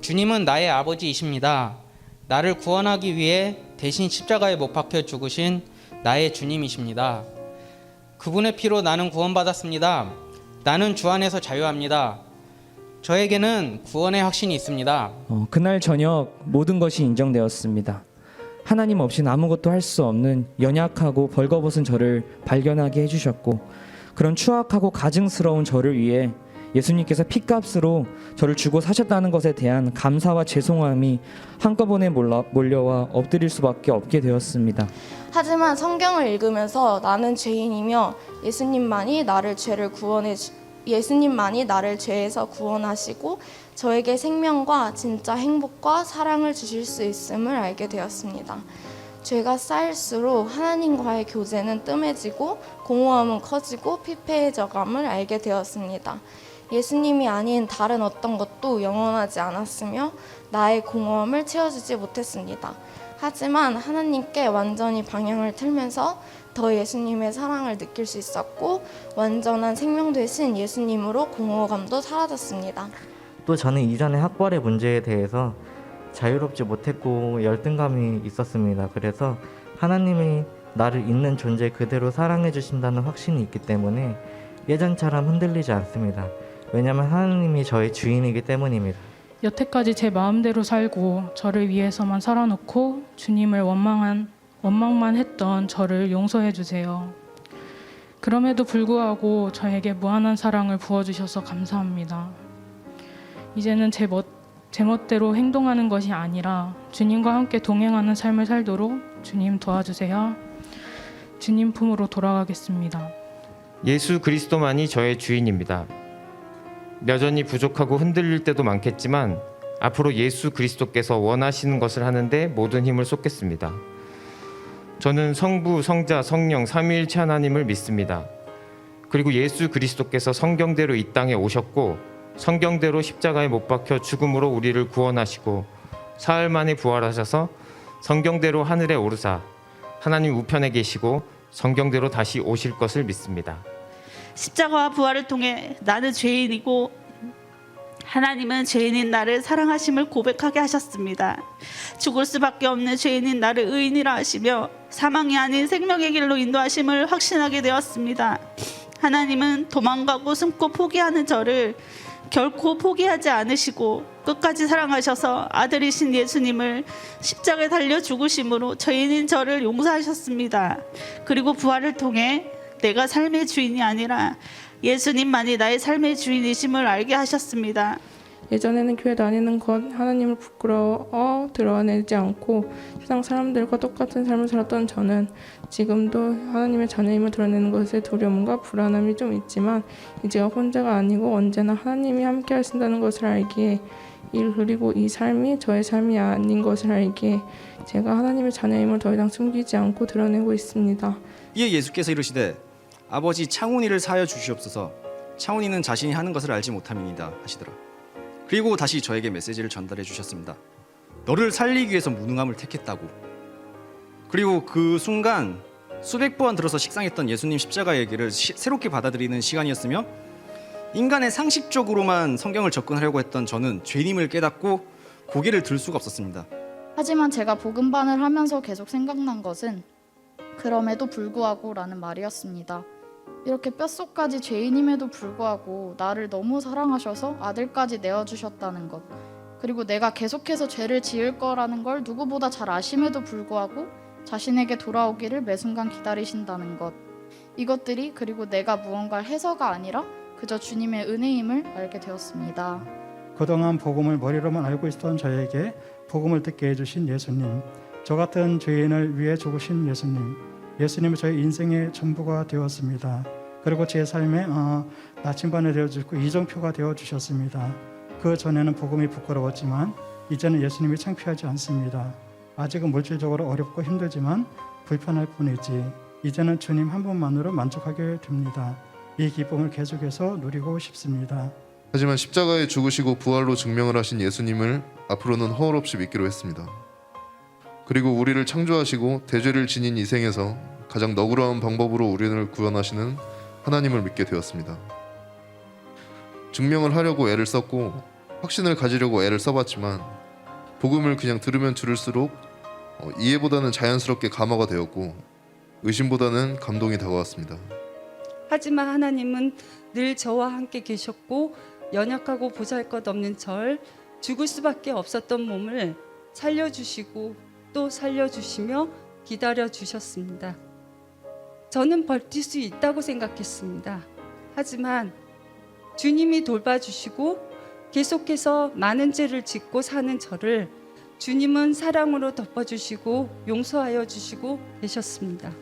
주님은 나의 아버지이십니다. 나를 구원하기 위해 대신 십자가에 못 박혀 죽으신 나의 주님이십니다. 그분의 피로 나는 구원받았습니다. 나는 주 안에서 자유합니다. 저에게는 구원의 확신이 있습니다. 그날 저녁 모든 것이 인정되었습니다. 하나님 없이는 아무것도 할 수 없는 연약하고 벌거벗은 저를 발견하게 해주셨고, 그런 추악하고 가증스러운 저를 위해 예수님께서 핏값으로 저를 주고 사셨다는 것에 대한 감사와 죄송함이 한꺼번에 몰려와 엎드릴 수밖에 없게 되었습니다. 하지만 성경을 읽으면서 나는 죄인이며 예수님만이 나를 죄에서 구원하시고 저에게 생명과 진짜 행복과 사랑을 주실 수 있음을 알게 되었습니다. 죄가 쌓일수록 하나님과의 교제는 뜸해지고 공허함은 커지고 피폐해져감을 알게 되었습니다. 예수님이 아닌 다른 어떤 것도 영원하지 않았으며 나의 공허함을 채워주지 못했습니다. 하지만 하나님께 완전히 방향을 틀면서 더 예수님의 사랑을 느낄 수 있었고 완전한 생명 되신 예수님으로 공허감도 사라졌습니다. 또 저는 이전의 학벌의 문제에 대해서 자유롭지 못했고 열등감이 있었습니다. 그래서 하나님이 나를 있는 존재 그대로 사랑해 주신다는 확신이 있기 때문에 예전처럼 흔들리지 않습니다. 왜냐하면 하나님이 저의 주인이기 때문입니다. 여태까지 제 마음대로 살고 저를 위해서만 살아놓고 주님을 원망만 했던 저를 용서해 주세요. 그럼에도 불구하고 저에게 무한한 사랑을 부어주셔서 감사합니다. 이제는 제 멋대로 행동하는 것이 아니라 주님과 함께 동행하는 삶을 살도록 주님 도와주세요. 주님 품으로 돌아가겠습니다. 예수 그리스도만이 저의 주인입니다. 여전히 부족하고 흔들릴 때도 많겠지만 앞으로 예수 그리스도께서 원하시는 것을 하는데 모든 힘을 쏟겠습니다. 저는 성부, 성자, 성령 삼위일체 하나님을 믿습니다. 그리고 예수 그리스도께서 성경대로 이 땅에 오셨고 성경대로 십자가에 못 박혀 죽음으로 우리를 구원하시고 사흘 만에 부활하셔서 성경대로 하늘에 오르사 하나님 우편에 계시고 성경대로 다시 오실 것을 믿습니다. 십자가와 부활을 통해 나는 죄인이고 하나님은 죄인인 나를 사랑하심을 고백하게 하셨습니다. 죽을 수밖에 없는 죄인인 나를 의인이라 하시며 사망이 아닌 생명의 길로 인도하심을 확신하게 되었습니다. 하나님은 도망가고 숨고 포기하는 저를 결코 포기하지 않으시고 끝까지 사랑하셔서 아들이신 예수님을 십자가에 달려 죽으심으로 죄인인 저를 용서하셨습니다. 그리고 부활을 통해 내가 삶의 주인이 아니라 예수님만이 나의 삶의 주인이심을 알게 하셨습니다. 예전에는 교회 다니는 것 하나님을 부끄러워 드러내지 않고 세상 사람들과 똑같은 삶을 살았던 저는 지금도 하나님의 자녀임을 드러내는 것에 두려움과 불안함이 좀 있지만 이제가 혼자가 아니고 언제나 하나님이 함께 하신다는 것을 알기에 그리고 이 삶이 저의 삶이 아닌 것을 알기에 제가 하나님의 자녀임을 더 이상 숨기지 않고 드러내고 있습니다. 이에 예수께서 이르시되 아버지 창훈이를 사하여 주시옵소서. 창훈이는 자신이 하는 것을 알지 못함이니이다 하시더라. 그리고 다시 저에게 메시지를 전달해 주셨습니다. 너를 살리기 위해서 무능함을 택했다고. 그리고 그 순간 수백 번 들어서 식상했던 예수님 십자가 얘기를 새롭게 받아들이는 시간이었으며 인간의 상식적으로만 성경을 접근하려고 했던 저는 죄님을 깨닫고 고개를 들 수가 없었습니다. 하지만 제가 복음반을 하면서 계속 생각난 것은 그럼에도 불구하고 라는 말이었습니다. 이렇게 뼛속까지 죄인임에도 불구하고 나를 너무 사랑하셔서 아들까지 내어주셨다는 것, 그리고 내가 계속해서 죄를 지을 거라는 걸 누구보다 잘 아심에도 불구하고 자신에게 돌아오기를 매 순간 기다리신다는 것, 이것들이 그리고 내가 무언가를 해서가 아니라 그저 주님의 은혜임을 알게 되었습니다. 그동안 복음을 머리로만 알고 있었던 저에게 복음을 듣게 해주신 예수님, 저 같은 죄인을 위해 죽으신 예수님은 저의 인생의 전부가 되었습니다. 그리고 제 삶의 나침반이 되어주시고 이정표가 되어주셨습니다. 그 전에는 복음이 부끄러웠지만 이제는 예수님이 창피하지 않습니다. 아직은 물질적으로 어렵고 힘들지만 불편할 뿐이지 이제는 주님 한 분만으로 만족하게 됩니다. 이 기쁨을 계속해서 누리고 싶습니다. 하지만 십자가에 죽으시고 부활로 증명을 하신 예수님을 앞으로는 허울 없이 믿기로 했습니다. 그리고 우리를 창조하시고 대죄를 지닌 이 생에서 가장 너그러운 방법으로 우리를 구원하시는 하나님을 믿게 되었습니다. 증명을 하려고 애를 썼고 확신을 가지려고 애를 써봤지만 복음을 그냥 들으면 들을수록 이해보다는 자연스럽게 감화가 되었고 의심보다는 감동이 다가왔습니다. 하지만 하나님은 늘 저와 함께 계셨고 연약하고 보잘것없는 절, 죽을 수밖에 없었던 몸을 살려주시고 또 살려주시며 기다려주셨습니다. 저는 버틸 수 있다고 생각했습니다. 하지만 주님이 돌봐주시고 계속해서 많은 죄를 짓고 사는 저를 주님은 사랑으로 덮어주시고 용서하여 주시고 계셨습니다.